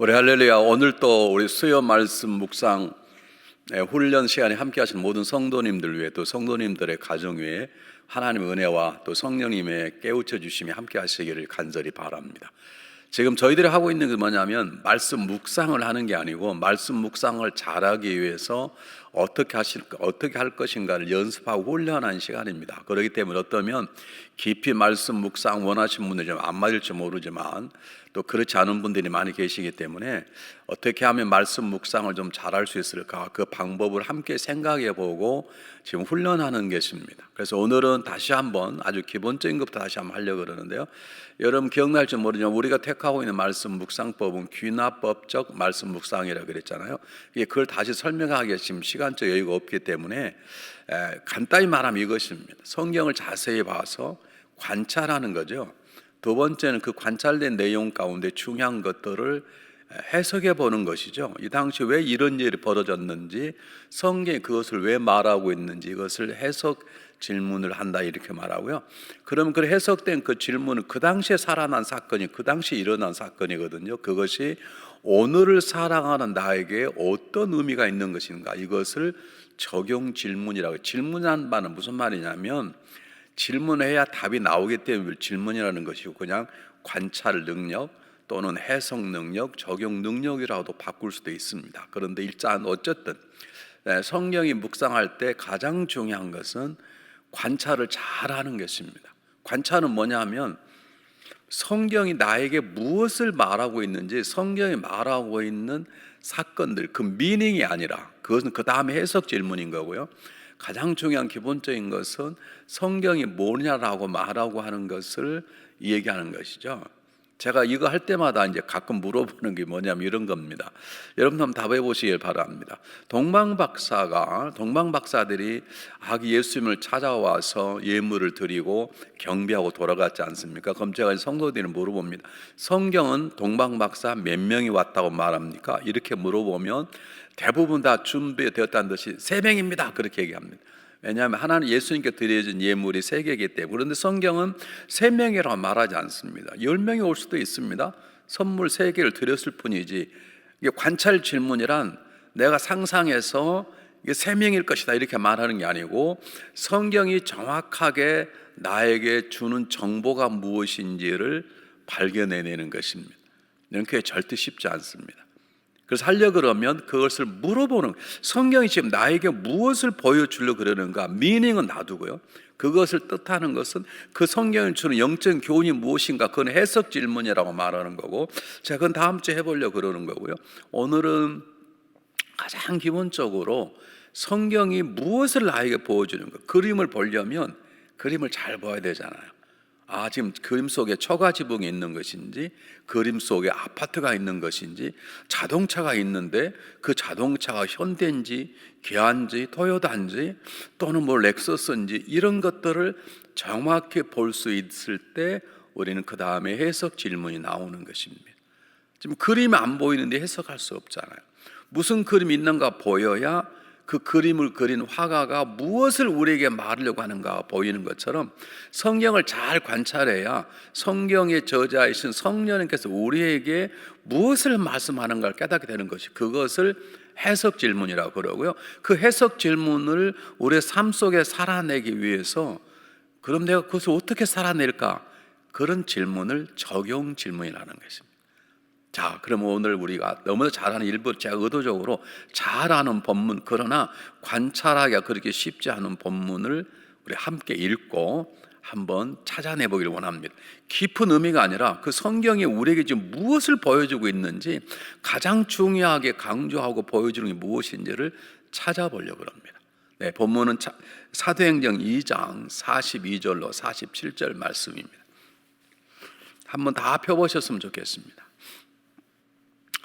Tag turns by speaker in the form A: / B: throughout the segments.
A: 우리 할렐루야. 오늘 또 우리 수요 말씀 묵상 훈련 시간에 함께 하신 모든 성도님들 위해, 또 성도님들의 가정 위에 하나님의 은혜와 또 성령님의 깨우쳐 주심이 함께 하시기를 간절히 바랍니다. 지금 저희들이 하고 있는 게 뭐냐면 말씀 묵상을 하는 게 아니고, 말씀 묵상을 잘하기 위해서 어떻게 할 것인가를 연습하고 훈련하는 시간입니다. 그렇기 때문에 어떠면 깊이 말씀 묵상 원하시는 분들이 좀 안 맞을지 모르지만, 또 그렇지 않은 분들이 많이 계시기 때문에 어떻게 하면 말씀 묵상을 좀 잘할 수 있을까, 그 방법을 함께 생각해 보고 지금 훈련하는 것입니다. 그래서 오늘은 다시 한번 아주 기본적인 것부터 다시 한번 하려고 그러는데요, 여러분 기억날지 모르지만 우리가 택하고 있는 말씀 묵상법은 귀납법적 말씀 묵상이라고 그랬잖아요. 그걸 다시 설명하기에 지금 시간적 여유가 없기 때문에 간단히 말하면 이것입니다. 성경을 자세히 봐서 관찰하는 거죠. 두 번째는 그 관찰된 내용 가운데 중요한 것들을 해석해 보는 것이죠. 이 당시 왜 이런 일이 벌어졌는지, 성경이 그것을 왜 말하고 있는지, 이것을 해석 질문을 한다 이렇게 말하고요. 그럼 그 해석된 그 질문은 그 당시에 살아난 사건이, 그 당시에 일어난 사건이거든요. 그것이 오늘을 살아가는 나에게 어떤 의미가 있는 것인가, 이것을 적용 질문이라고. 질문한 바는 무슨 말이냐면, 질문해야 답이 나오기 때문에 질문이라는 것이고, 그냥 관찰 능력 또는 해석 능력, 적용 능력이라고도 바꿀 수도 있습니다. 그런데 일단 어쨌든 성경이 묵상할 때 가장 중요한 것은 관찰을 잘하는 것입니다. 관찰은 뭐냐면, 성경이 나에게 무엇을 말하고 있는지, 성경이 말하고 있는 사건들, 그 미닝이 아니라, 그것은 그 다음에 해석 질문인 거고요. 가장 중요한 기본적인 것은 성경이 뭐냐라고 말하고 하는 것을 얘기하는 것이죠. 제가 이거 할 때마다 이제 가끔 물어보는 게 뭐냐면 이런 겁니다. 여러분 한번 답해 보시길 바랍니다. 동방박사들이 아기 예수님을 찾아와서 예물을 드리고 경배하고 돌아갔지 않습니까? 그럼 제가 성도들이 물어봅니다. 성경은 동방박사 몇 명이 왔다고 말합니까? 이렇게 물어보면 대부분 다 준비되었다는 듯이 3명입니다 그렇게 얘기합니다. 왜냐하면 하나님 예수님께 드려진 예물이 3개이기 때문에. 그런데 성경은 3명이라고 말하지 않습니다. 10명이 올 수도 있습니다. 선물 3개를 드렸을 뿐이지, 이게 관찰 질문이란 내가 상상해서 이게 3명일 것이다 이렇게 말하는 게 아니고, 성경이 정확하게 나에게 주는 정보가 무엇인지를 발견해내는 것입니다. 그게 절대 쉽지 않습니다. 그래서 하려고 그러면 그것을 물어보는, 성경이 지금 나에게 무엇을 보여주려고 그러는가, 미닝은 놔두고요, 그것을 뜻하는 것은 그 성경이 주는 영적 교훈이 무엇인가, 그건 해석 질문이라고 말하는 거고, 제가 그건 다음 주에 해보려고 그러는 거고요. 오늘은 가장 기본적으로 성경이 무엇을 나에게 보여주는가, 그림을 보려면 그림을 잘 봐야 되잖아요. 지금 그림 속에 처가지붕이 있는 것인지, 그림 속에 아파트가 있는 것인지, 자동차가 있는데 그 자동차가 현대인지 기아인지 토요타인지 또는 뭐 렉서스인지, 이런 것들을 정확히 볼 수 있을 때 우리는 그 다음에 해석 질문이 나오는 것입니다. 지금 그림이 안 보이는데 해석할 수 없잖아요. 무슨 그림이 있는가 보여야 그 그림을 그린 화가가 무엇을 우리에게 말하려고 하는가 보이는 것처럼, 성경을 잘 관찰해야 성경의 저자이신 성령님께서 우리에게 무엇을 말씀하는가를 깨닫게 되는 것이, 그것을 해석 질문이라고 그러고요. 그 해석 질문을 우리의 삶 속에 살아내기 위해서, 그럼 내가 그것을 어떻게 살아낼까, 그런 질문을 적용 질문이라는 것입니다. 자, 그럼 오늘 우리가 너무나 잘하는, 일부 제가 의도적으로 잘하는 본문, 그러나 관찰하기가 그렇게 쉽지 않은 본문을 우리 함께 읽고 한번 찾아내보기를 원합니다. 깊은 의미가 아니라 그 성경이 우리에게 지금 무엇을 보여주고 있는지, 가장 중요하게 강조하고 보여주는 게 무엇인지를 찾아보려고 합니다. 네, 본문은 사도행전 2장 42절로 47절 말씀입니다. 한번 다 펴보셨으면 좋겠습니다.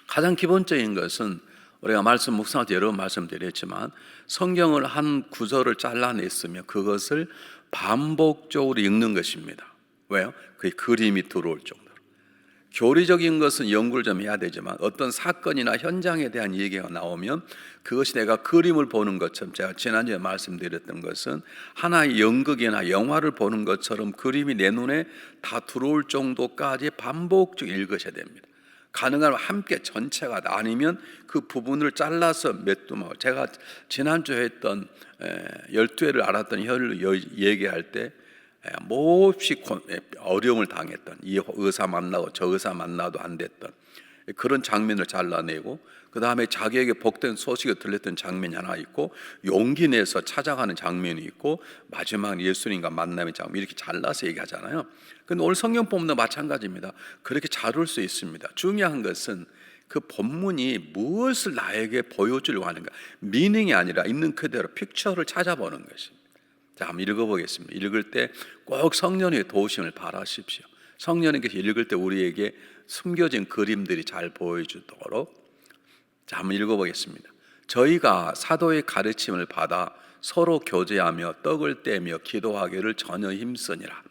A: 가장 기본적인 것은, 우리가 말씀 묵상할 때 여러 번 말씀드렸지만, 성경을 한 구절을 잘라냈으면 그것을 반복적으로 읽는 것입니다. 왜요? 그게 그림이 들어올 정도로. 교리적인 것은 연구를 좀 해야 되지만, 어떤 사건이나 현장에 대한 얘기가 나오면 그것이 내가 그림을 보는 것처럼, 제가 지난주에 말씀드렸던 것은 하나의 연극이나 영화를 보는 것처럼 그림이 내 눈에 다 들어올 정도까지 반복적으로 읽으셔야 됩니다. 가능하면 함께 전체가 다, 아니면 그 부분을 잘라서 메뚜마. 제가 지난주에 했던 12회를 알았던 혀를 얘기할 때 몹시 어려움을 당했던, 이 의사 만나고 저 의사 만나도 안 됐던 그런 장면을 잘라내고, 그 다음에 자기에게 복된 소식을 들렸던 장면이 하나 있고, 용기 내서 찾아가는 장면이 있고, 마지막 예수님과 만남의 장면, 이렇게 잘라서 얘기하잖아요. 근데 오늘 성경 본문도 마찬가지입니다. 그렇게 자를 수 있습니다. 중요한 것은 그 본문이 무엇을 나에게 보여주려고 하는가, 미닝이 아니라 있는 그대로 픽처를 찾아보는 것입니다. 자, 한번 읽어보겠습니다. 읽을 때 꼭 성령의 도우심을 바라십시오. 성령님께서 읽을 때 우리에게 숨겨진 그림들이 잘 보여주도록. 자, 한번 읽어보겠습니다. 저희가 사도의 가르침을 받아 서로 교제하며 떡을 떼며 기도하기를 전혀 힘쓰니라.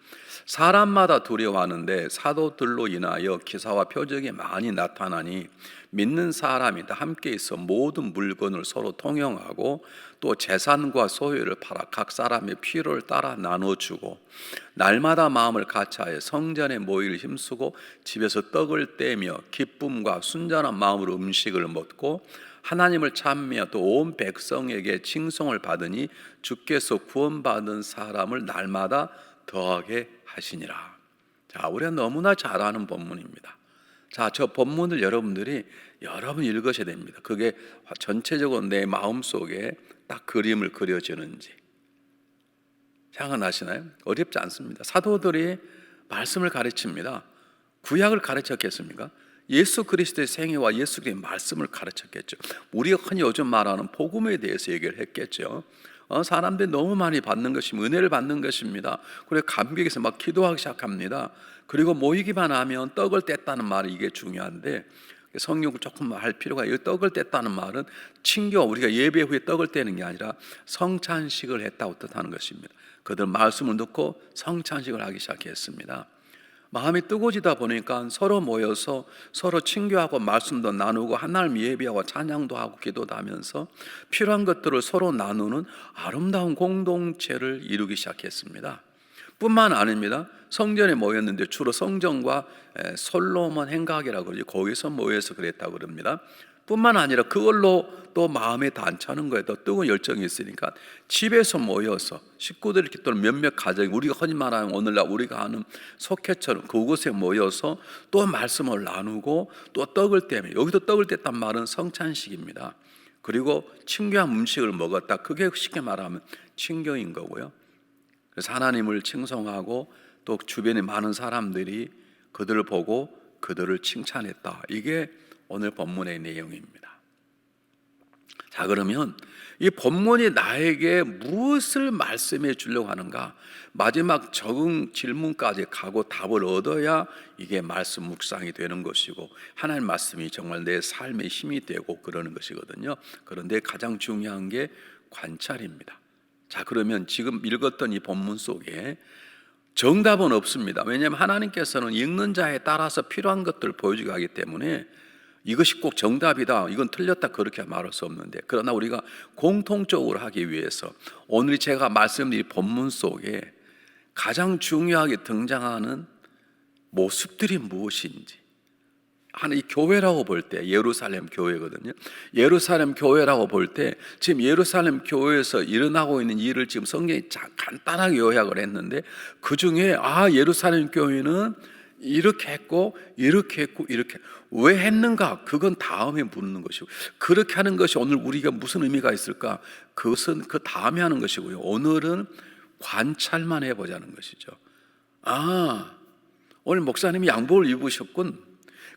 A: 사람마다 두려워하는데 사도들로 인하여 기사와 표적이 많이 나타나니 믿는 사람이 다 함께 있어 모든 물건을 서로 통용하고 또 재산과 소유를 팔아 각 사람의 필요를 따라 나눠주고 날마다 마음을 같이하여 성전에 모이를 힘쓰고 집에서 떡을 떼며 기쁨과 순전한 마음으로 음식을 먹고 하나님을 찬미하여 또 온 백성에게 칭송을 받으니 주께서 구원받은 사람을 날마다 더하게 하시니라. 자, 우리가 너무나 잘 아는 본문입니다. 자, 저 본문을 여러분들이 여러 번 읽으셔야 됩니다. 그게 전체적으로 내 마음속에 딱 그림을 그려주는지 생각나시나요? 어렵지 않습니다. 사도들이 말씀을 가르칩니다. 구약을 가르쳤겠습니까? 예수 그리스도의 생애와 예수 그리스도의 말씀을 가르쳤겠죠. 우리가 흔히 요즘 말하는 복음에 대해서 얘기를 했겠죠. 사람들이 너무 많이 받는 것입니다. 은혜를 받는 것입니다. 그래서 감격해서 막 기도하기 시작합니다. 그리고 모이기만 하면 떡을 뗐다는 말이 이게 중요한데, 성경을 조금 할 필요가 있어요. 떡을 뗐다는 말은 친교, 우리가 예배 후에 떡을 떼는 게 아니라 성찬식을 했다고 뜻하는 것입니다. 그들 말씀을 듣고 성찬식을 하기 시작했습니다. 마음이 뜨거워지다 보니까 서로 모여서 서로 친교하고 말씀도 나누고 하나님 예배하고 찬양도 하고 기도도 하면서 필요한 것들을 서로 나누는 아름다운 공동체를 이루기 시작했습니다. 뿐만 아닙니다. 성전에 모였는데 주로 성전과 솔로몬 행각이라고 그러죠. 거기서 모여서 그랬다고 그럽니다. 뿐만 아니라 그걸로 또 마음에 다 안 차는 거예요. 또 뜨거운 열정이 있으니까 집에서 모여서 식구들 이렇게 또 몇몇 가정, 우리가 흔히 말하는 오늘날 우리가 하는 속회처럼 그곳에 모여서 또 말씀을 나누고 또 떡을 떼며, 여기도 떡을 뗐단 말은 성찬식입니다. 그리고 친교한 음식을 먹었다. 그게 쉽게 말하면 친교인 거고요. 그래서 하나님을 칭송하고 또 주변에 많은 사람들이 그들을 보고 그들을 칭찬했다. 이게 오늘 본문의 내용입니다. 자, 그러면 이 본문이 나에게 무엇을 말씀해 주려고 하는가? 마지막 적응 질문까지 가고 답을 얻어야 이게 말씀 묵상이 되는 것이고 하나님 말씀이 정말 내 삶의 힘이 되고 그러는 것이거든요. 그런데 가장 중요한 게 관찰입니다. 자, 그러면 지금 읽었던 이 본문 속에 정답은 없습니다. 왜냐하면 하나님께서는 읽는 자에 따라서 필요한 것들을 보여주게 하기 때문에 이것이 꼭 정답이다, 이건 틀렸다, 그렇게 말할 수 없는데, 그러나 우리가 공통적으로 하기 위해서 오늘 제가 말씀드린 본문 속에 가장 중요하게 등장하는 모습들이 무엇인지, 하는 이 교회라고 볼 때 예루살렘 교회거든요. 예루살렘 교회라고 볼 때 지금 예루살렘 교회에서 일어나고 있는 일을 지금 성경이 간단하게 요약을 했는데, 그 중에 예루살렘 교회는 이렇게 했고 이렇게 했고 이렇게 왜 했는가? 그건 다음에 묻는 것이고, 그렇게 하는 것이 오늘 우리가 무슨 의미가 있을까? 그것은 그 다음에 하는 것이고요. 오늘은 관찰만 해보자는 것이죠. 오늘 목사님이 양복을 입으셨군.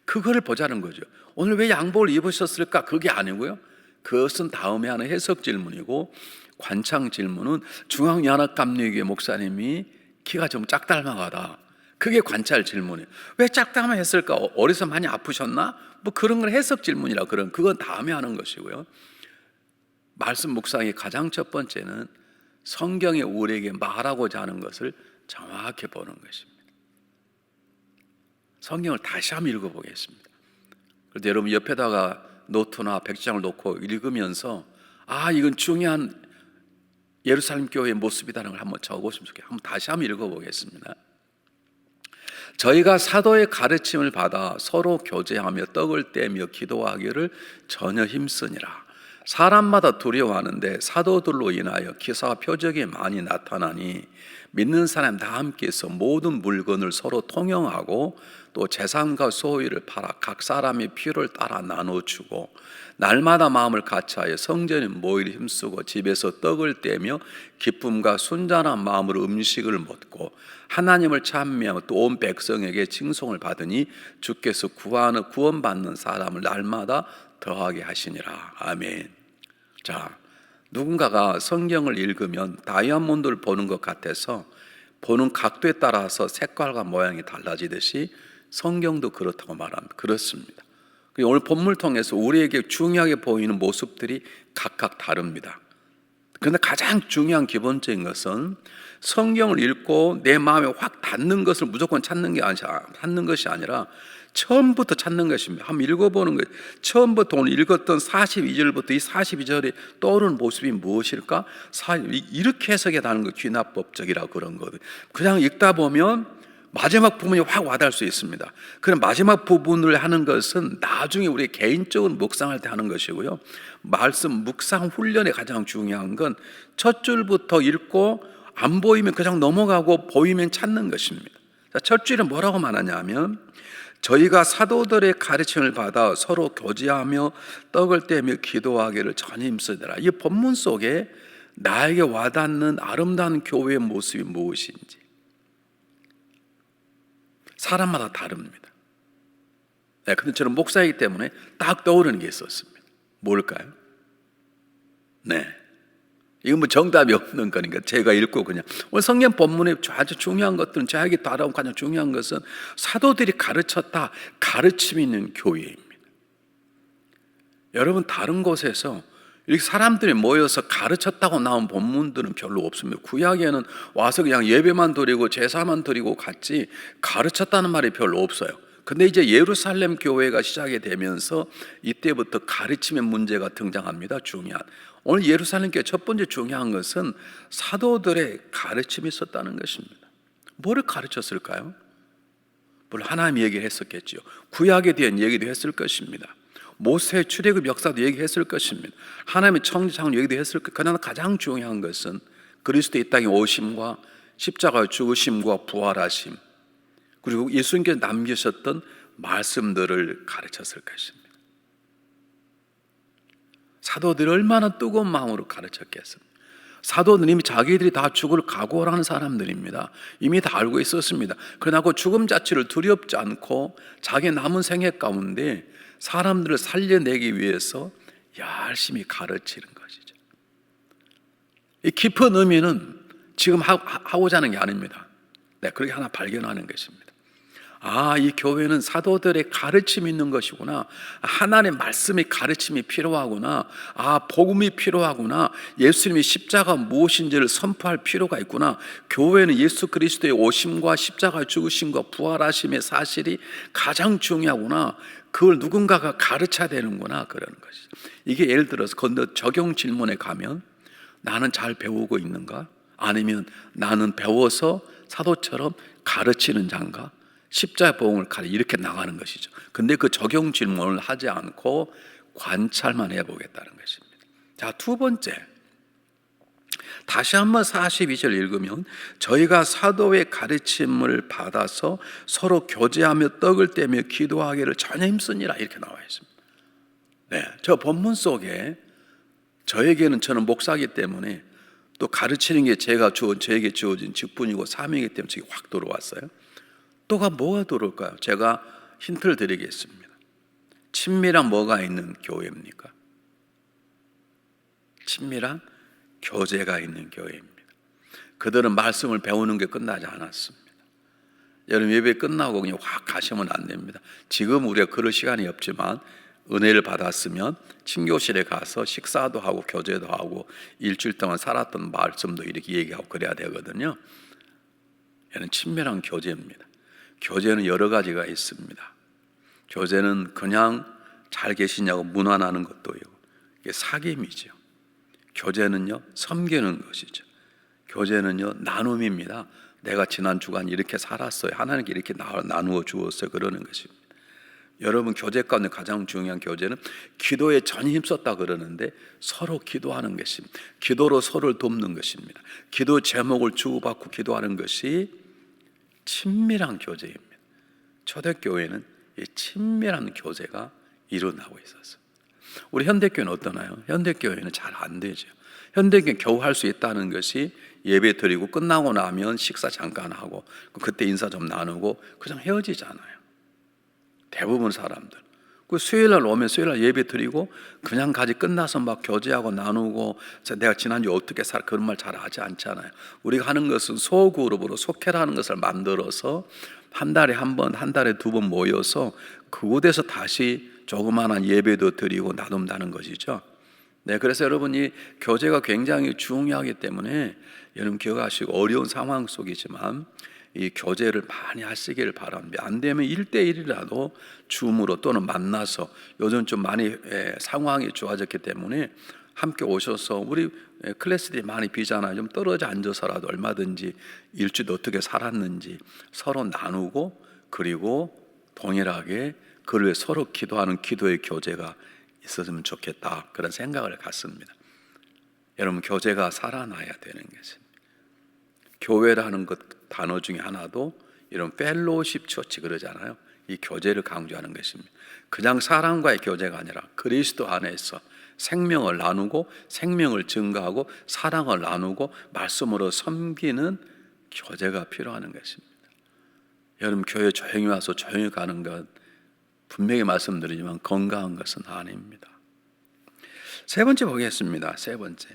A: 그거를 보자는 거죠. 오늘 왜 양복을 입으셨을까? 그게 아니고요. 그것은 다음에 하는 해석 질문이고, 관찰 질문은 중앙연합감리교회 목사님이 키가 좀 짝닮아가다. 그게 관찰 질문이에요. 왜 짝닮아 했을까? 어디서 많이 아프셨나? 뭐 그런 걸 해석 질문이라 그건 다음에 하는 것이고요. 말씀 묵상의 가장 첫 번째는 성경이 우리에게 말하고자 하는 것을 정확히 보는 것입니다. 성경을 다시 한번 읽어보겠습니다. 그런데 여러분 옆에다가 노트나 백지장을 놓고 읽으면서 이건 중요한 예루살렘 교회의 모습이라는 걸 한번 적어보시면 좋겠어요. 다시 한번 읽어보겠습니다. 저희가 사도의 가르침을 받아 서로 교제하며 떡을 떼며 기도하기를 전혀 힘쓰니라. 사람마다 두려워하는데 사도들로 인하여 기사와 표적이 많이 나타나니 믿는 사람 다 함께해서 모든 물건을 서로 통용하고 또 재산과 소유를 팔아 각 사람의 필요를 따라 나눠주고 날마다 마음을 같이하여 성전에 모이려 힘쓰고 집에서 떡을 떼며 기쁨과 순전한 마음으로 음식을 먹고 하나님을 찬미하며 또 온 백성에게 칭송을 받으니 주께서 구원받는 사람을 날마다 더하게 하시니라. 아멘. 자, 누군가가 성경을 읽으면 다이아몬드를 보는 것 같아서 보는 각도에 따라서 색깔과 모양이 달라지듯이 성경도 그렇다고 말합니다. 그렇습니다. 오늘 본문을 통해서 우리에게 중요하게 보이는 모습들이 각각 다릅니다. 그런데 가장 중요한 기본적인 것은 성경을 읽고 내 마음에 확 닿는 것을 무조건 찾는 것이 아니라 처음부터 찾는 것입니다. 한번 읽어보는 거예요. 처음부터 오늘 읽었던 42절부터 이 42절에 떠오르는 모습이 무엇일까? 이렇게 해석해 나는 거 귀납법적이라고 그런 거거든요. 그냥 읽다 보면 마지막 부분이 확 와닿을 수 있습니다. 그럼 마지막 부분을 하는 것은 나중에 우리 개인적으로 묵상할 때 하는 것이고요. 말씀 묵상 훈련에 가장 중요한 건 첫 줄부터 읽고 안 보이면 그냥 넘어가고 보이면 찾는 것입니다. 첫 줄에 뭐라고 말하냐면 저희가 사도들의 가르침을 받아 서로 교제하며 떡을 떼며 기도하기를 전혀 힘쓰더라. 이 본문 속에 나에게 와닿는 아름다운 교회의 모습이 무엇인지 사람마다 다릅니다. 네, 근데 저는 목사이기 때문에 딱 떠오르는 게 있었습니다. 뭘까요? 네, 이건 뭐 정답이 없는 거니까 제가 읽고 그냥 오늘 성경 본문에 아주 중요한 것들은 저에게 따라온 가장 중요한 것은 사도들이 가르쳤다, 가르침이 있는 교회입니다. 여러분 다른 곳에서 이렇게 사람들이 모여서 가르쳤다고 나온 본문들은 별로 없습니다. 구약에는 와서 그냥 예배만 드리고 제사만 드리고 갔지 가르쳤다는 말이 별로 없어요. 근데 이제 예루살렘 교회가 시작이 되면서 이때부터 가르침의 문제가 등장합니다. 중요한 오늘 예루살렘 교회 첫 번째 중요한 것은 사도들의 가르침이 있었다는 것입니다. 뭐를 가르쳤을까요? 물론 하나님 얘기를 했었겠죠. 구약에 대한 얘기도 했을 것입니다. 모세의 출애굽 역사도 얘기했을 것입니다. 하나님의 창조 얘기도 했을 것입니다. 그러나 가장 중요한 것은 그리스도 이 땅에 오심과 십자가의 죽으심과 부활하심 그리고 예수님께서 남기셨던 말씀들을 가르쳤을 것입니다. 사도들이 얼마나 뜨거운 마음으로 가르쳤겠습니까? 사도는 이미 자기들이 다 죽을 각오를 하는 사람들입니다. 이미 다 알고 있었습니다. 그러나 그 죽음 자체를 두렵지 않고 자기 남은 생애 가운데 사람들을 살려내기 위해서 열심히 가르치는 것이죠. 이 깊은 의미는 지금 하고자 하는 게 아닙니다. 네, 그렇게 하나 발견하는 것입니다. 아, 이 교회는 사도들의 가르침이 있는 것이구나. 하나님의 말씀의 가르침이 필요하구나. 아, 복음이 필요하구나. 예수님의 십자가 무엇인지를 선포할 필요가 있구나. 교회는 예수 그리스도의 오심과 십자가 죽으심과 부활하심의 사실이 가장 중요하구나. 그걸 누군가가 가르쳐야 되는구나. 그러는 것이죠. 이게 예를 들어서 적용 질문에 가면 나는 잘 배우고 있는가? 아니면 나는 배워서 사도처럼 가르치는 자인가? 십자의 복음을 이렇게 나가는 것이죠. 근데 그 적용 질문을 하지 않고 관찰만 해보겠다는 것입니다. 자, 두 번째, 다시 한번 42절 읽으면 저희가 사도의 가르침을 받아서 서로 교제하며 떡을 떼며 기도하기를 전혀 힘쓰니라 이렇게 나와 있습니다. 네, 저 본문 속에 저에게는 저는 목사이기 때문에 또 가르치는 게 저에게 주어진 직분이고 사명이기 때문에 저게 확 들어왔어요. 또가 뭐가 들어올까요? 제가 힌트를 드리겠습니다. 친밀한 뭐가 있는 교회입니까? 친밀한 교제가 있는 교회입니다. 그들은 말씀을 배우는 게 끝나지 않았습니다. 여러분 예배 끝나고 그냥 확 가시면 안 됩니다. 지금 우리가 그럴 시간이 없지만 은혜를 받았으면 친교실에 가서 식사도 하고 교제도 하고 일주일 동안 살았던 말씀도 이렇게 얘기하고 그래야 되거든요. 얘는 친밀한 교제입니다. 교제는 여러 가지가 있습니다. 교제는 그냥 잘 계시냐고 문안하는 것도 있고 이게 사귐이죠. 교제는요 섬기는 것이죠. 교제는요 나눔입니다. 내가 지난 주간 이렇게 살았어요. 하나님께 이렇게 나누어 주었어요. 그러는 것입니다. 여러분, 교제 가운데 가장 중요한 교제는 기도에 전 힘썼다 그러는데 서로 기도하는 것입니다. 기도로 서로를 돕는 것입니다. 기도 제목을 주고받고 기도하는 것이 친밀한 교제입니다. 초대교회는 이 친밀한 교제가 일어나고 있었어요. 우리 현대교회는 어떠나요? 현대교회는 잘 안 되죠. 현대교회는 겨우 할 수 있다는 것이 예배 드리고 끝나고 나면 식사 잠깐 하고 그때 인사 좀 나누고 그냥 헤어지잖아요. 대부분 사람들. 그 수요일날 오면 수요일날 예배 드리고 그냥 가지 끝나서 막 교제하고 나누고 내가 지난주 어떻게 살 그런 말 잘 하지 않잖아요. 우리가 하는 것은 소그룹으로 속회라는 것을 만들어서 한 달에 한 번, 한 달에 두 번 모여서 그곳에서 다시 조그마한 예배도 드리고 나눈다는 것이죠. 네, 그래서 여러분이 교제가 굉장히 중요하기 때문에 여러분 기억하시고 어려운 상황 속이지만 이 교제를 많이 하시기를 바랍니다. 안 되면 1대1이라도 줌으로 또는 만나서 요즘 좀 많이 상황이 좋아졌기 때문에 함께 오셔서 우리 클래스들이 많이 비잖아요. 좀 떨어져 앉아서라도 얼마든지 일주일 어떻게 살았는지 서로 나누고 그리고 동일하게 그를 위해 서로 기도하는 기도의 교제가 있었으면 좋겠다 그런 생각을 갖습니다. 여러분 교제가 살아나야 되는 것입니다. 교회라는 것 단어 중에 하나도 이런 펠로우십 처치 그러잖아요. 이 교제를 강조하는 것입니다. 그냥 사람과의 교제가 아니라 그리스도 안에서 생명을 나누고 생명을 증거하고 사랑을 나누고 말씀으로 섬기는 교제가 필요한 것입니다. 여러분 교회 조용히 와서 조용히 가는 것 분명히 말씀드리지만 건강한 것은 아닙니다. 세 번째 보겠습니다. 세 번째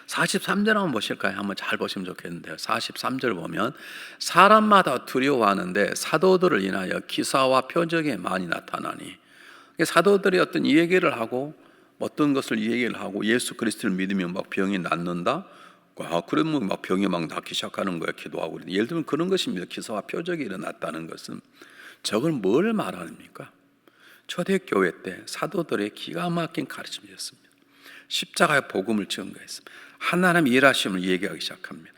A: 43절 한번 보실까요? 한번 잘 보시면 좋겠는데요. 43절 보면 사람마다 두려워하는데 사도들을 인하여 기사와 표적이 많이 나타나니 사도들이 어떤 이 얘기를 하고 어떤 것을 이 얘기를 하고 예수 그리스도를 믿으면 막 병이 낫는다. 그러면 막 병이 막 낫기 시작하는 거예요. 기도하고 예를 들면 그런 것입니다. 기사와 표적이 일어났다는 것은 저걸 뭘 말합니까? 초대교회 때 사도들의 기가 막힌 가르침이었습니다. 십자가의 복음을 증거했습니다. 하나님의 일하심을 얘기하기 시작합니다.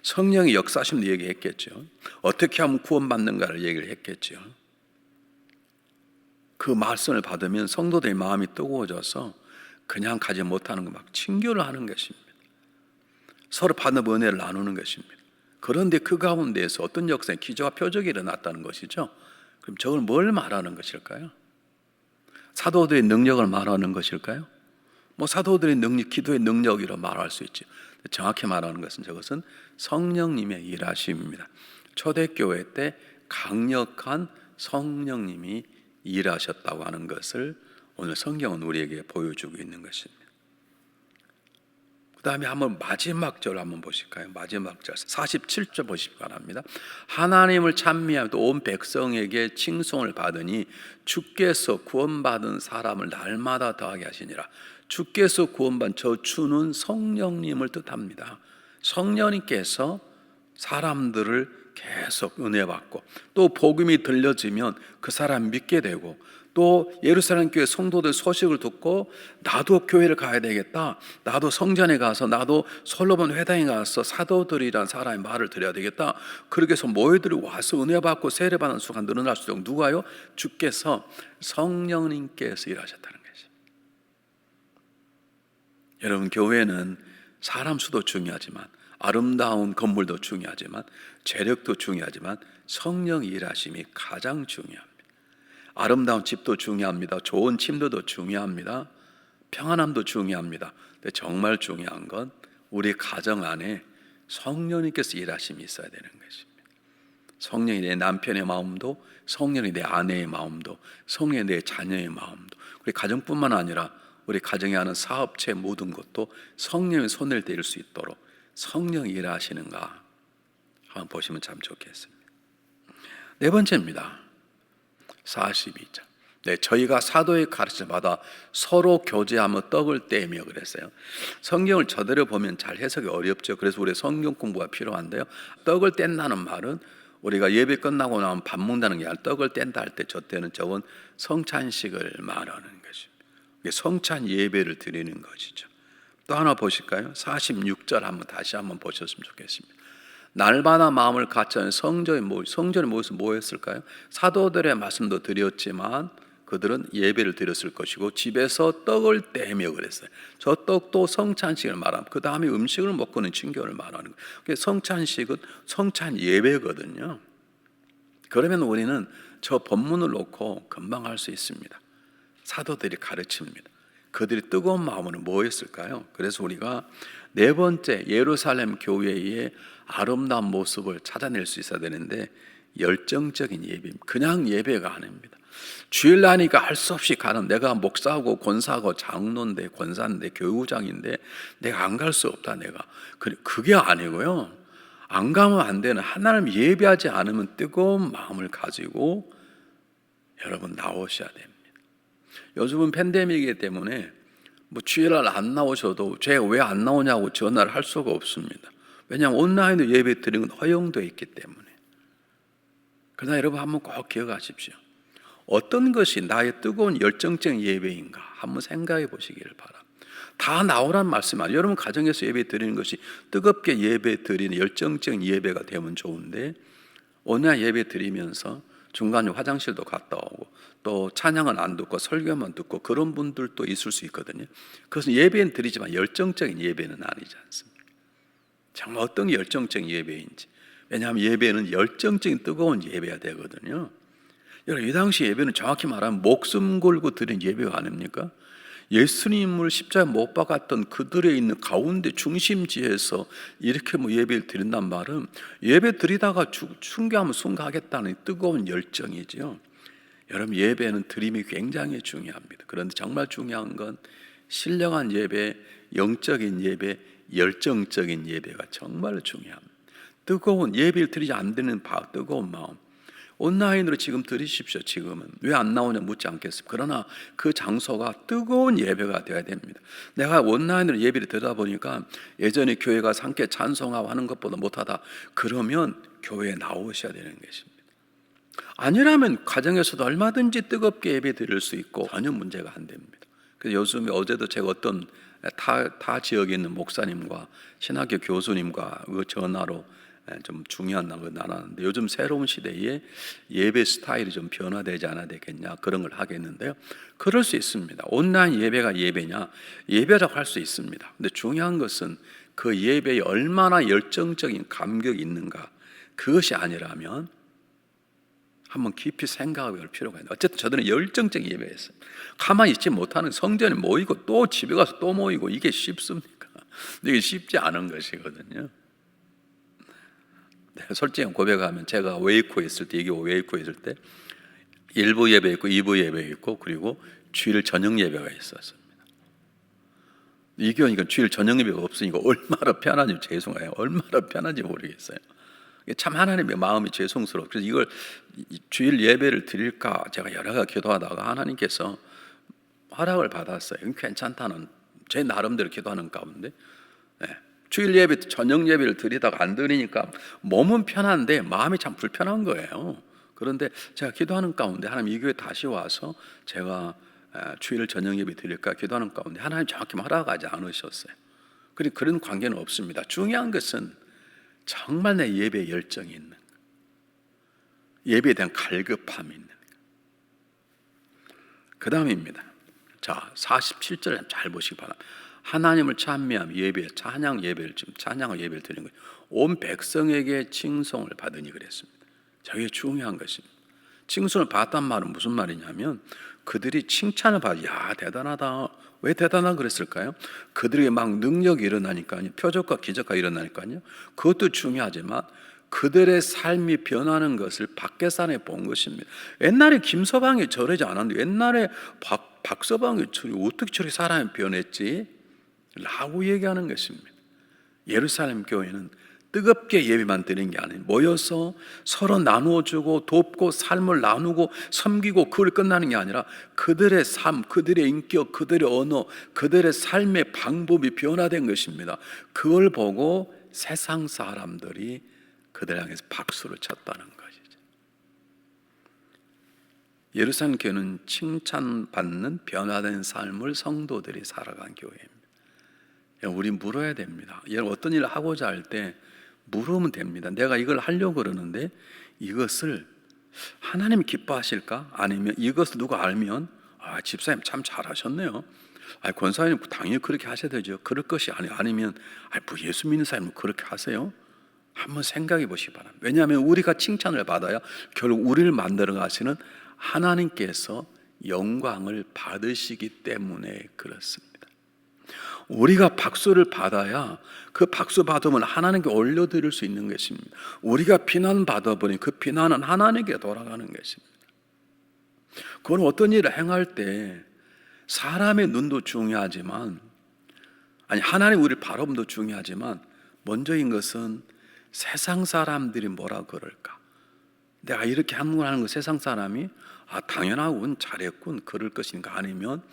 A: 성령의 역사심을 얘기했겠죠. 어떻게 하면 구원받는가를 얘기를 했겠죠. 그 말씀을 받으면 성도들의 마음이 뜨거워져서 그냥 가지 못하는 거 막 친교를 하는 것입니다. 서로 받는 은혜를 나누는 것입니다. 그런데 그 가운데에서 어떤 역사에 기적과 표적이 일어났다는 것이죠. 그럼 저걸 뭘 말하는 것일까요? 사도들의 능력을 말하는 것일까요? 뭐 사도들의 능력, 기도의 능력이라 말할 수 있죠. 정확히 말하는 것은 저것은 성령님의 일하심입니다. 초대교회 때 강력한 성령님이 일하셨다고 하는 것을 오늘 성경은 우리에게 보여주고 있는 것입니다. 그 다음에 한번 마지막 절 한번 보실까요? 마지막 절 47절 보시기 바랍니다. 하나님을 찬미하며 또 온 백성에게 칭송을 받으니 주께서 구원받은 사람을 날마다 더하게 하시니라. 주께서 구원받은 저 주는 성령님을 뜻합니다. 성령님께서 사람들을 계속 은혜 받고 또 복음이 들려지면 그 사람 믿게 되고 또 예루살렘 교회 성도들 소식을 듣고 나도 교회를 가야 되겠다. 나도 성전에 가서 나도 솔로몬 회당에 가서 사도들이란 사람의 말을 들어야 되겠다. 그렇게 해서 모여들이 와서 은혜 받고 세례 받는 수가 늘어날 수 있도록 누가요? 주께서 성령님께서 일하셨다는 것이. 여러분 교회는 사람 수도 중요하지만 아름다운 건물도 중요하지만 재력도 중요하지만 성령의 일하심이 가장 중요합니다. 아름다운 집도 중요합니다. 좋은 침도도 중요합니다. 평안함도 중요합니다. 근데 정말 중요한 건 우리 가정 안에 성령님께서 일하심이 있어야 되는 것입니다. 성령이 내 남편의 마음도 성령이 내 아내의 마음도 성령이 내 자녀의 마음도 우리 가정뿐만 아니라 우리 가정에 하는 사업체 모든 것도 성령의 손을 댈 수 있도록 성령이 일하시는가 한번 보시면 참 좋겠습니다. 네 번째입니다. 42절. 네, 저희가 사도의 가르침을 받아 서로 교제하며 떡을 떼며 그랬어요. 성경을 저대로 보면 잘 해석이 어렵죠. 그래서 우리 성경 공부가 필요한데요. 떡을 뗀다는 말은 우리가 예배 끝나고 나면 밥 먹는다는 게 아니라 떡을 뗀다 할 때 저 때는 저건 성찬식을 말하는 것입니다. 성찬 예배를 드리는 것이죠. 또 하나 보실까요? 46절 한번 다시 한번 보셨으면 좋겠습니다. 날마다 마음을 갖춰 성전에 모여서 뭐 했을까요? 사도들의 말씀도 드렸지만 그들은 예배를 드렸을 것이고 집에서 떡을 떼며 그랬어요. 저 떡도 성찬식을 말합니다. 그 다음에 음식을 먹고는 친교를 말하는 거예요. 성찬식은 성찬 예배거든요. 그러면 우리는 저 본문을 놓고 금방 할 수 있습니다. 사도들이 가르칩니다. 그들이 뜨거운 마음으로 뭐 했을까요? 그래서 우리가 네 번째 예루살렘 교회의 아름다운 모습을 찾아낼 수 있어야 되는데 열정적인 예배입니다. 그냥 예배가 아닙니다. 주일나니까 할 수 없이 가는, 내가 목사고 권사고 장로인데 권사인데 교우장인데 내가 안 갈 수 없다, 내가 그게 아니고요. 안 가면 안 되는, 하나님 예배하지 않으면 뜨거운 마음을 가지고 여러분 나오셔야 됩니다. 요즘은 팬데믹이기 때문에 뭐 주일날 안 나오셔도 제가 왜 안 나오냐고 전화를 할 수가 없습니다. 왜냐하면 온라인으로 예배 드리는 건 허용되어 있기 때문에. 그러나 여러분 한번 꼭 기억하십시오. 어떤 것이 나의 뜨거운 열정적인 예배인가 한번 생각해 보시기를 바랍니다. 다 나오란 말씀 아니에요. 여러분 가정에서 예배 드리는 것이 뜨겁게 예배 드리는 열정적인 예배가 되면 좋은데, 오늘 예배 드리면서 중간에 화장실도 갔다 오고 또 찬양은 안 듣고 설교만 듣고 그런 분들도 있을 수 있거든요. 그것은 예배는 드리지만 열정적인 예배는 아니지 않습니까? 정말 어떤 게 열정적인 예배인지. 왜냐하면 예배는 열정적인 뜨거운 예배가 되거든요. 여러분 이 당시 예배는 정확히 말하면 목숨 걸고 드린 예배가 아닙니까? 예수님을 십자가에 못 박았던 그들의 있는 가운데 중심지에서 이렇게 예배를 드린단 말은 예배 드리다가 순교하면 순교하겠다는 뜨거운 열정이죠. 여러분 예배는 드림이 굉장히 중요합니다. 그런데 정말 중요한 건 신령한 예배, 영적인 예배, 열정적인 예배가 정말 중요합니다. 뜨거운 예배를 드리지 않는 뜨거운 마음, 온라인으로 지금 드리십시오. 지금은 왜 안 나오냐 묻지 않겠습니다. 그러나 그 장소가 뜨거운 예배가 되어야 됩니다. 내가 온라인으로 예배를 드리다 보니까 예전에 교회가 함께 찬송하고 하는 것보다 못하다, 그러면 교회에 나오셔야 되는 것입니다. 아니라면 가정에서도 얼마든지 뜨겁게 예배 드릴 수 있고 전혀 문제가 안 됩니다. 그래서 요즘에 어제도 제가 어떤 타 지역에 있는 목사님과 신학교 교수님과 전화로 좀 중요한 걸 나눴는데, 요즘 새로운 시대에 예배 스타일이 좀 변화되지 않아야 되겠냐 그런 걸 하겠는데요. 그럴 수 있습니다. 온라인 예배가 예배냐? 예배라고 할 수 있습니다. 근데 중요한 것은 그 예배에 얼마나 열정적인 감격이 있는가, 그것이 아니라면 한번 깊이 생각해 볼 필요가 있는데, 어쨌든 저들은 열정적인 예배였어요. 가만히 있지 못하는, 성전에 모이고 또 집에 가서 또 모이고, 이게 쉽습니까? 이게 쉽지 않은 것이거든요. 솔직히 고백하면 제가 웨이코에 있을 때, 이게 웨이코에 있을 때 1부 예배 있고 2부 예배 있고 그리고 주일 저녁 예배가 있었습니다. 이 교회니까 주일 저녁 예배가 없으니까 얼마나 편한지, 죄송해요. 얼마나 편한지 모르겠어요. 참 하나님의 마음이 죄송스러워. 그래서 이걸 주일 예배를 드릴까 제가 여러 가지 기도하다가 하나님께서 허락을 받았어요. 괜찮다는, 제 나름대로 기도하는 가운데 주일 예배, 저녁 예배를 드리다가 안 드리니까 몸은 편한데 마음이 참 불편한 거예요. 그런데 제가 기도하는 가운데 하나님 이 교회 다시 와서 제가 주일 저녁 예배 드릴까 기도하는 가운데 하나님 정확히 허락하지 않으셨어요. 그런 관계는 없습니다. 중요한 것은 정말 내 예배에 열정이 있는 것, 예배에 대한 갈급함이 있는 것. 그 다음입니다. 자, 47절 잘 보시기 바랍니다. 하나님을 찬미하며 예배, 찬양 예배를 드리는 거예요. 온 백성에게 칭송을 받으니 그랬습니다. 저게 중요한 것입니다. 칭송을 받았단 말은 무슨 말이냐면 그들이 칭찬을 받아, 야 대단하다. 왜 대단하다 그랬을까요? 그들에게 막 능력이 일어나니까요. 표적과 기적과 일어나니까요. 그것도 중요하지만 그들의 삶이 변하는 것을 밖에서 본 것입니다. 옛날에 김서방이 저러지 않았는데 옛날에 박서방이 어떻게 저렇게 사람이 변했지? 라고 얘기하는 것입니다. 예루살렘 교회는 뜨겁게 예배만 드리는 게 아니에요. 모여서 서로 나누어주고 돕고 삶을 나누고 섬기고 그걸 끝나는 게 아니라 그들의 삶, 그들의 인격, 그들의 언어, 그들의 삶의 방법이 변화된 것입니다. 그걸 보고 세상 사람들이 그들 향해서 박수를 쳤다는 것이죠. 예루살렘 교회는 칭찬받는 변화된 삶을 성도들이 살아간 교회입니다. 우리 물어야 됩니다. 여러분 어떤 일을 하고자 할 때 물으면 됩니다. 내가 이걸 하려고 그러는데 이것을 하나님이 기뻐하실까? 아니면 이것을 누가 알면 집사님 참 잘하셨네요. 권사님 당연히 그렇게 하셔야 되죠. 그럴 것이 아니면 뭐 예수 믿는 사람은 그렇게 하세요? 한번 생각해 보시기 바랍니다. 왜냐하면 우리가 칭찬을 받아야 결국 우리를 만들어 가시는 하나님께서 영광을 받으시기 때문에 그렇습니다. 우리가 박수를 받아야 그 박수 받으면 하나님께 올려드릴 수 있는 것입니다. 우리가 비난 받아버린 그 비난은 하나님께 돌아가는 것입니다. 그건 어떤 일을 행할 때 사람의 눈도 중요하지만, 하나님 우리를 바라봄도 중요하지만, 먼저인 것은 세상 사람들이 뭐라 그럴까? 내가 이렇게 하는 거 세상 사람이 당연하군, 잘했군, 그럴 것인가? 아니면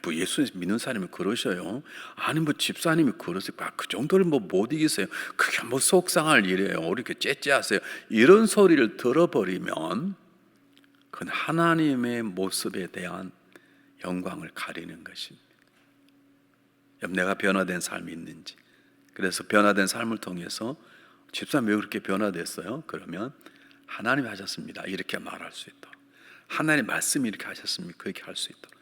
A: 뭐 예수 믿는 사람이 그러셔요. 아니 뭐 집사님이 그러세요. 그 정도를 뭐 못 이기세요. 그게 뭐 속상할 일이에요. 이렇게 째째하세요. 이런 소리를 들어버리면 그건 하나님의 모습에 대한 영광을 가리는 것입니다. 내가 변화된 삶이 있는지, 그래서 변화된 삶을 통해서 집사님 왜 그렇게 변화됐어요? 그러면 하나님이 하셨습니다, 이렇게 말할 수 있도록, 하나님의 말씀이 이렇게 하셨습니까? 그렇게 할 수 있도록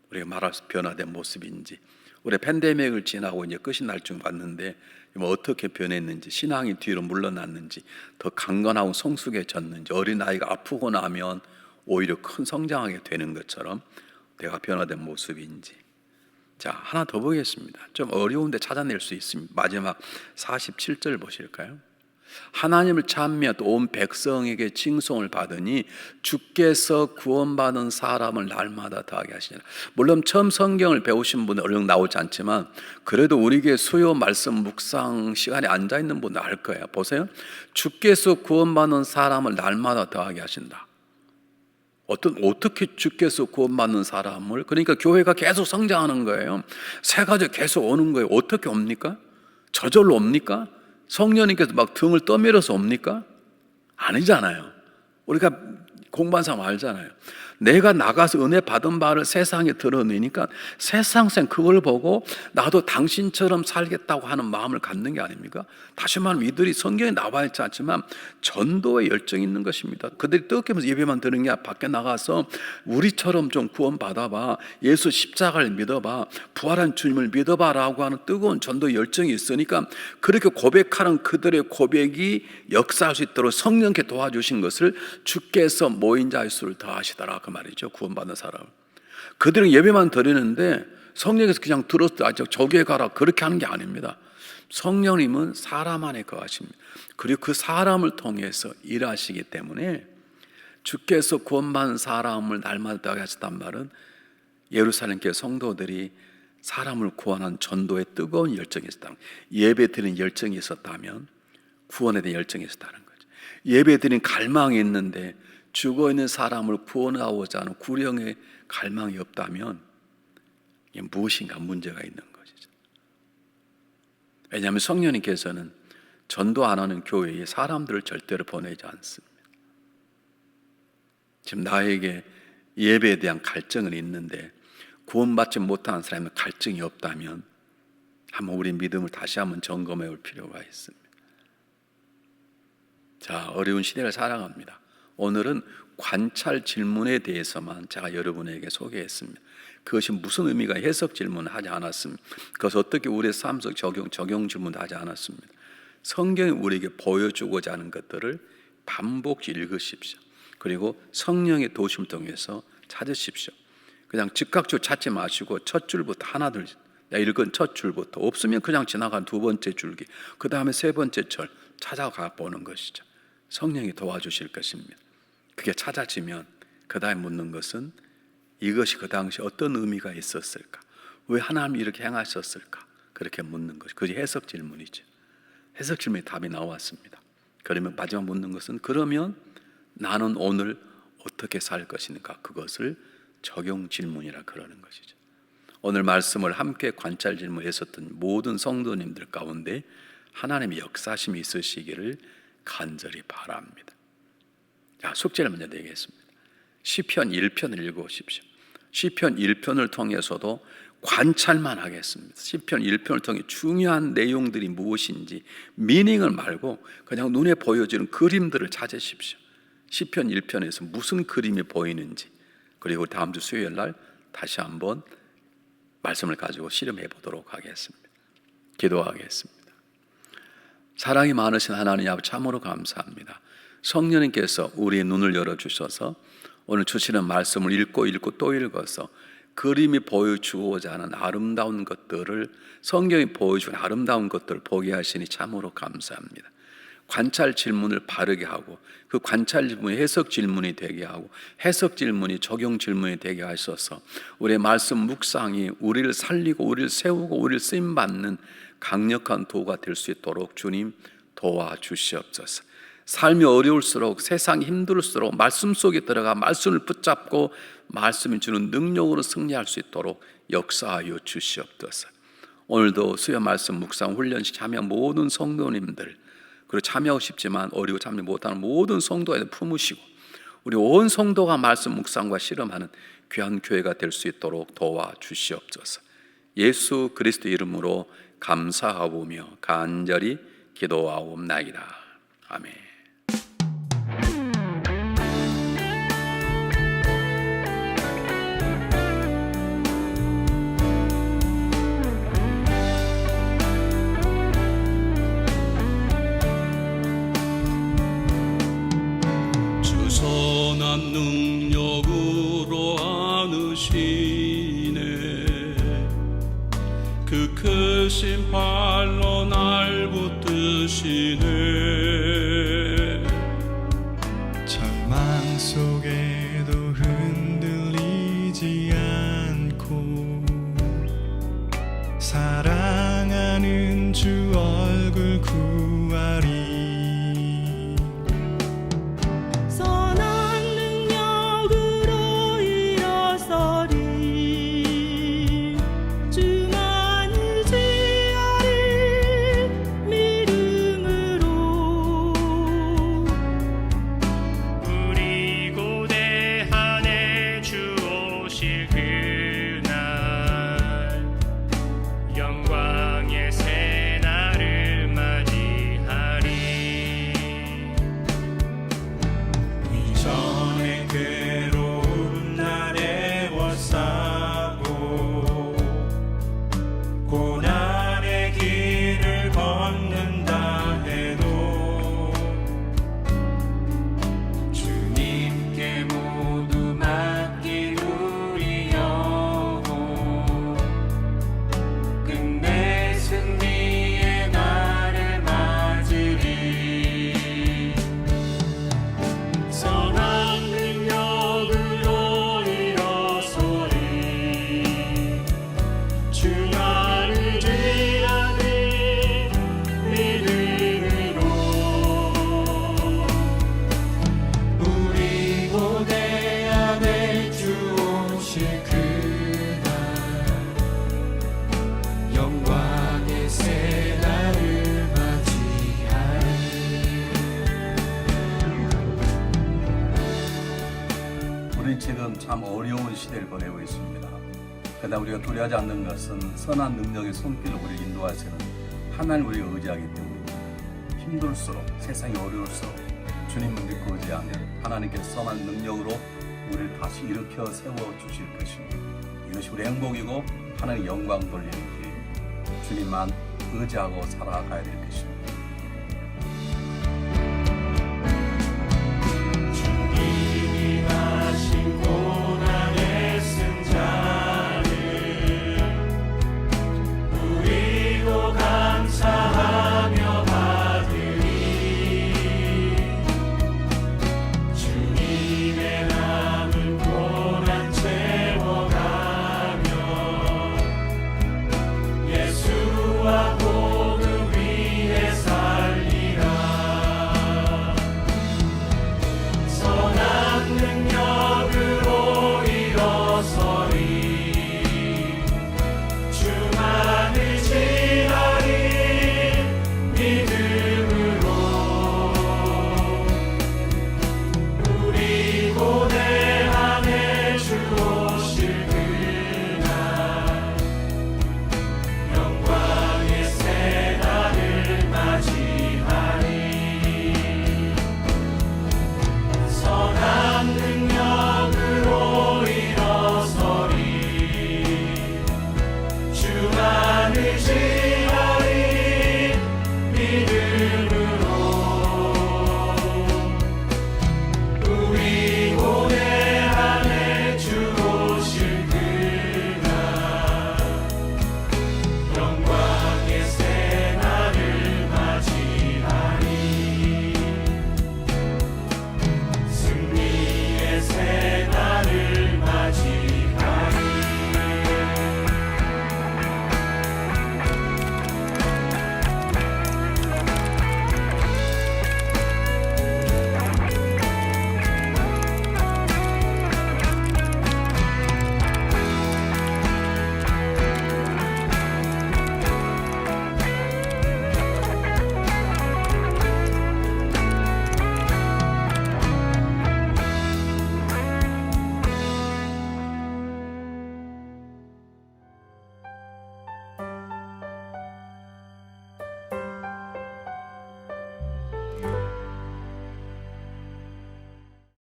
A: 우리가 말할 수 변화된 모습인지, 우리 팬데믹을 지나고 이제 끝이 날 줄 봤는데 어떻게 변했는지, 신앙이 뒤로 물러났는지, 더 강건하고 성숙해졌는지, 어린아이가 아프고 나면 오히려 큰 성장하게 되는 것처럼 내가 변화된 모습인지. 자, 하나 더 보겠습니다. 좀 어려운데 찾아낼 수 있습니다. 마지막 47절 보실까요? 하나님을 찬미하 또 온 백성에게 칭송을 받으니 주께서 구원받은 사람을 날마다 더하게 하시니라. 물론 처음 성경을 배우신 분은 얼른 나오지 않지만 그래도 우리에게 수요 말씀 묵상 시간에 앉아있는 분은 알 거예요. 보세요. 주께서 구원받는 사람을 날마다 더하게 하신다. 어떻게 주께서 구원받는 사람을, 그러니까 교회가 계속 성장하는 거예요. 새 가족 계속 오는 거예요. 어떻게 옵니까? 저절로 옵니까? 성령님께서 막 등을 떠밀어서 옵니까? 아니잖아요. 우리가 공부한 사람 알잖아요. 내가 나가서 은혜 받은 바를 세상에 드러내니까 세상생 그걸 보고 나도 당신처럼 살겠다고 하는 마음을 갖는 게 아닙니까? 다시 말하면 이들이 성경에 나와 있지 않지만 전도에 열정이 있는 것입니다. 그들이 뜨겁게 예배만 드는 게 밖에 나가서 우리처럼 좀 구원 받아봐, 예수 십자가를 믿어봐, 부활한 주님을 믿어봐라고 하는 뜨거운 전도 열정이 있으니까 그렇게 고백하는 그들의 고백이 역사할 수 있도록 성령께 도와주신 것을 주께서 모인 자의 수를 더하시더라, 그 말이죠. 구원받는 사람, 그들은 예배만 드리는데 성령께서 그냥 들었다 저기에 가라 그렇게 하는 게 아닙니다. 성령님은 사람 안에 거하십니다. 그리고 그 사람을 통해서 일하시기 때문에 주께서 구원받은 사람을 날마다 더하게 하셨단 말은 예루살렘 교회 성도들이 사람을 구원한 전도에 뜨거운 열정이 있었다는 거예요. 예배 드리는 열정이 있었다면 구원에 대한 열정이 있었다는 거죠. 예배 드리는 갈망이 있는데 죽어있는 사람을 구원하고자 하는 구령의 갈망이 없다면 이게 무엇인가 문제가 있는 것이죠. 왜냐하면 성령님께서는 전도 안 하는 교회에 사람들을 절대로 보내지 않습니다. 지금 나에게 예배에 대한 갈증은 있는데 구원받지 못하는 사람은 갈증이 없다면 한번 우리 믿음을 다시 한번 점검해 볼 필요가 있습니다. 자, 어려운 시대를 살아갑니다. 오늘은 관찰 질문에 대해서만 제가 여러분에게 소개했습니다. 그것이 무슨 의미가 해석 질문을 하지 않았습니다. 그것을 어떻게 우리의 삶 속 적용 질문도 하지 않았습니다. 성경이 우리에게 보여주고자 하는 것들을 반복 읽으십시오. 그리고 성령의 도심을 통해서 찾으십시오. 그냥 즉각적으로 찾지 마시고 첫 줄부터 하나둘 읽은 첫 줄부터 없으면 그냥 지나간 두 번째 줄기, 그 다음에 세 번째 절 찾아가 보는 것이죠. 성령이 도와주실 것입니다. 그게 찾아지면 그 다음에 묻는 것은 이것이 그 당시 어떤 의미가 있었을까? 왜 하나님이 이렇게 행하셨을까? 그렇게 묻는 것이 그것이 해석 질문이죠. 해석 질문에 답이 나왔습니다. 그러면 마지막 묻는 것은 그러면 나는 오늘 어떻게 살 것인가? 그것을 적용 질문이라 그러는 것이죠. 오늘 말씀을 함께 관찰 질문했었던 모든 성도님들 가운데 하나님의 역사심이 있으시기를 간절히 바랍니다. 자, 숙제를 먼저 내겠습니다. 시편 1편을 읽어보십시오. 시편 1편을 통해서도 관찰만 하겠습니다. 시편 1편을 통해 중요한 내용들이 무엇인지 미닝을 말고 그냥 눈에 보여지는 그림들을 찾으십시오. 시편 1편에서 무슨 그림이 보이는지, 그리고 다음 주 수요일 날 다시 한번 말씀을 가지고 실험해 보도록 하겠습니다. 기도하겠습니다. 사랑이 많으신 하나님 아버지, 참으로 감사합니다. 성령님께서 우리의 눈을 열어주셔서 오늘 주시는 말씀을 읽고 또 읽어서 그림이 보여주고자 하는 아름다운 것들을, 성경이 보여준 아름다운 것들을 보게 하시니 참으로 감사합니다. 관찰 질문을 바르게 하고 그 관찰 질문이 해석 질문이 되게 하고 해석 질문이 적용 질문이 되게 하셔서 우리의 말씀 묵상이 우리를 살리고 우리를 세우고 우리를 쓰임받는 강력한 도구가 될 수 있도록 주님 도와주시옵소서. 삶이 어려울수록, 세상이 힘들수록 말씀 속에 들어가 말씀을 붙잡고 말씀이 주는 능력으로 승리할 수 있도록 역사하여 주시옵소서. 오늘도 수요 말씀 묵상 훈련식 참여한 모든 성도님들, 그리고 참여하고 싶지만 어리고 참여 못하는 모든 성도에 품으시고 우리 온 성도가 말씀 묵상과 실험하는 귀한 교회가 될 수 있도록 도와주시옵소서. 예수 그리스도 이름으로 감사하오며 간절히 기도하옵나이다. 아멘.
B: 선한 능력으로 안으시네. 그 크신 발로 날 붙드시네.
C: 절망 속에도 흔들리지 않고 사랑하는 주 얼굴 구하리.
A: 지금 참 어려운 시대를 보내고 있습니다. 그러나 우리가 두려워하지 않는 것은 선한 능력의 손길로 우리를 인도하시는 하나님을 우리가 의지하기 때문입니다. 힘들수록, 세상이 어려울수록 주님을 믿고 의지하면 하나님께서 선한 능력으로 우리를 다시 일으켜 세워주실 것입니다. 이것이 우리 행복이고 하나님 영광 돌리는 길, 주님만 의지하고 살아가야 될 것입니다.